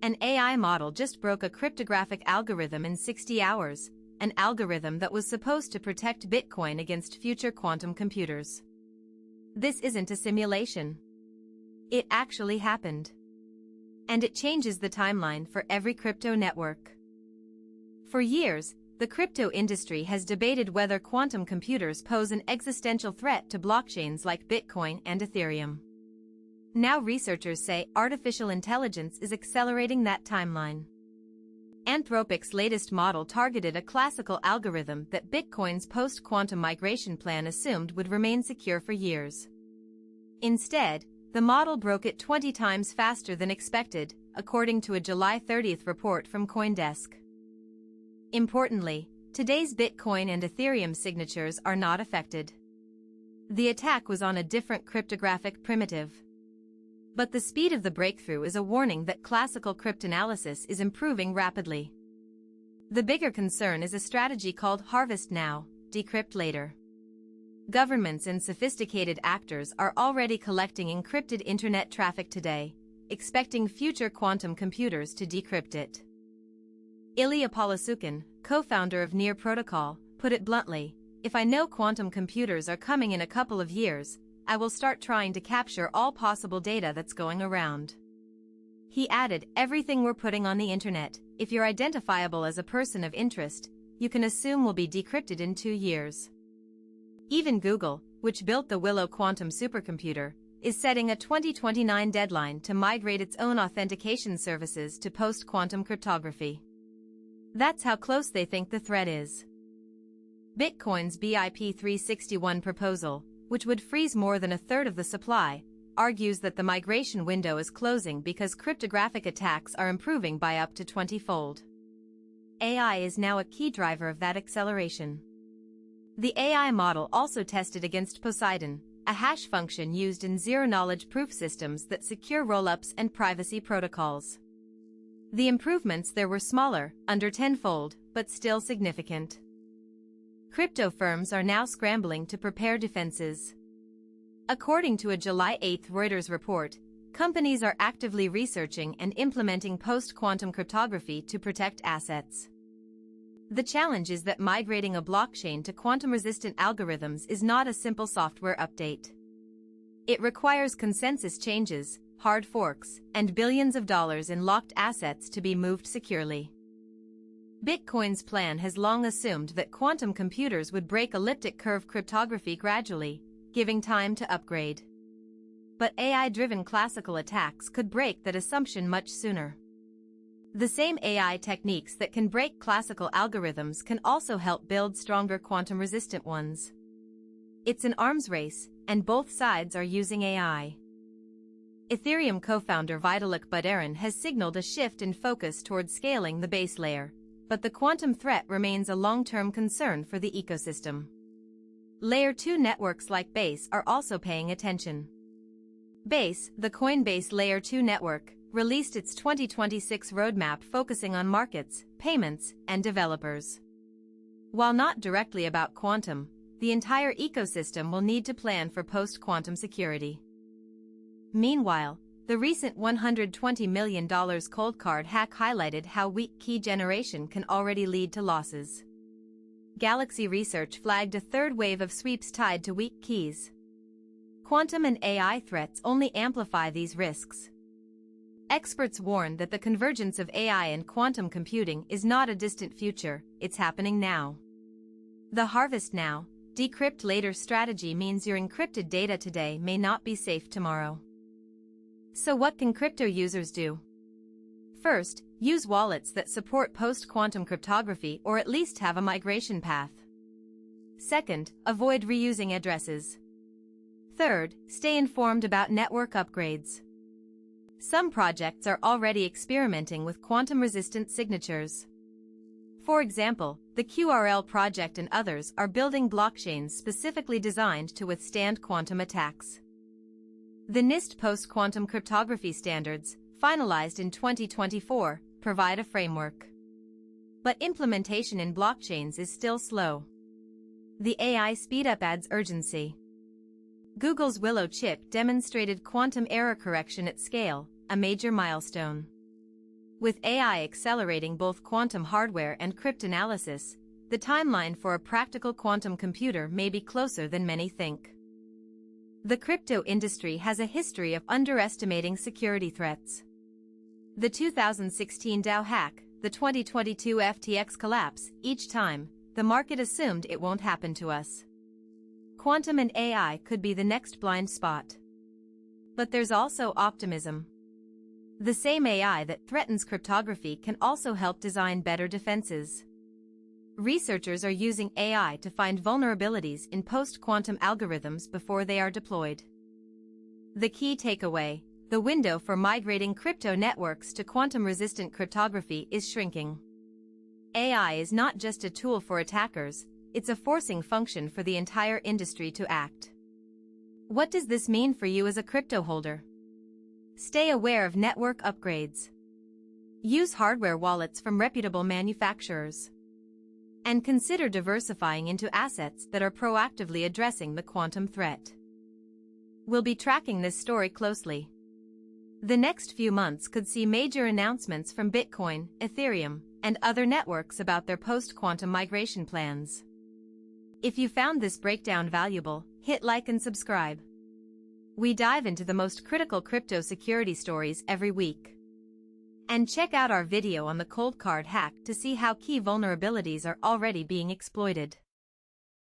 An AI model just broke a cryptographic algorithm in 60 hours, an algorithm that was supposed to protect Bitcoin against future quantum computers. This isn't a simulation. It actually happened. And it changes the timeline for every crypto network. For years, the crypto industry has debated whether quantum computers pose an existential threat to blockchains like Bitcoin and Ethereum. Now researchers say artificial intelligence is accelerating that timeline. Anthropic's latest model targeted a classical algorithm that Bitcoin's post-quantum migration plan assumed would remain secure for years. Instead, the model broke it 20 times faster than expected, according to a July 30th report from CoinDesk. Importantly, today's Bitcoin and Ethereum signatures are not affected. The attack was on a different cryptographic primitive. But the speed of the breakthrough is a warning that classical cryptanalysis is improving rapidly. The bigger concern is a strategy called harvest now, decrypt later. Governments and sophisticated actors are already collecting encrypted internet traffic today, expecting future quantum computers to decrypt it. Ilya Polasukhin, co-founder of Near Protocol, put it bluntly, "If I know quantum computers are coming in a couple of years, I will start trying to capture all possible data that's going around." He added, "Everything we're putting on the internet, if you're identifiable as a person of interest, you can assume will be decrypted in 2 years." Even Google, which built the Willow quantum supercomputer, is setting a 2029 deadline to migrate its own authentication services to post-quantum cryptography. That's how close they think the threat is. Bitcoin's BIP 361 proposal, which would freeze more than a third of the supply, argues that the migration window is closing because cryptographic attacks are improving by up to 20-fold. AI is now a key driver of that acceleration. The AI model also tested against Poseidon, a hash function used in zero-knowledge proof systems that secure rollups and privacy protocols. The improvements there were smaller, under 10-fold, but still significant. Crypto firms are now scrambling to prepare defenses. According to a July 8 Reuters report, companies are actively researching and implementing post-quantum cryptography to protect assets. The challenge is that migrating a blockchain to quantum-resistant algorithms is not a simple software update. It requires consensus changes, hard forks, and billions of dollars in locked assets to be moved securely. Bitcoin's plan has long assumed that quantum computers would break elliptic curve cryptography gradually, giving time to upgrade. But AI-driven classical attacks could break that assumption much sooner. The same AI techniques that can break classical algorithms can also help build stronger quantum-resistant ones. It's an arms race, and both sides are using AI. Ethereum co-founder Vitalik Buterin has signaled a shift in focus toward scaling the base layer, but the quantum threat remains a long-term concern for the ecosystem. Layer 2 networks like Base are also paying attention. Base, the Coinbase Layer 2 network, released its 2026 roadmap focusing on markets, payments, and developers. While not directly about quantum, the entire ecosystem will need to plan for post-quantum security. Meanwhile, the recent $120 million cold card hack highlighted how weak key generation can already lead to losses. Galaxy Research flagged a third wave of sweeps tied to weak keys. Quantum and AI threats only amplify these risks. Experts warn that the convergence of AI and quantum computing is not a distant future, it's happening now. The harvest now, decrypt later strategy means your encrypted data today may not be safe tomorrow. So what can crypto users do? First, use wallets that support post-quantum cryptography or at least have a migration path. Second, avoid reusing addresses. Third, stay informed about network upgrades. Some projects are already experimenting with quantum-resistant signatures. For example, the QRL project and others are building blockchains specifically designed to withstand quantum attacks. The NIST post-quantum cryptography standards, finalized in 2024, provide a framework. But implementation in blockchains is still slow. The AI speedup adds urgency. Google's Willow chip demonstrated quantum error correction at scale, a major milestone. With AI accelerating both quantum hardware and cryptanalysis, the timeline for a practical quantum computer may be closer than many think. The crypto industry has a history of underestimating security threats. The 2016 DAO hack, the 2022 FTX collapse, each time, the market assumed it won't happen to us. Quantum and AI could be the next blind spot. But there's also optimism. The same AI that threatens cryptography can also help design better defenses. Researchers are using AI to find vulnerabilities in post-quantum algorithms before they are deployed. The key takeaway: the window for migrating crypto networks to quantum-resistant cryptography is shrinking. AI is not just a tool for attackers, it's a forcing function for the entire industry to act. What does this mean for you as a crypto holder? Stay aware of network upgrades. Use hardware wallets from reputable manufacturers. And consider diversifying into assets that are proactively addressing the quantum threat. We'll be tracking this story closely. The next few months could see major announcements from Bitcoin, Ethereum, and other networks about their post-quantum migration plans. If you found this breakdown valuable, hit like and subscribe. We dive into the most critical crypto security stories every week. And check out our video on the cold card hack to see how key vulnerabilities are already being exploited.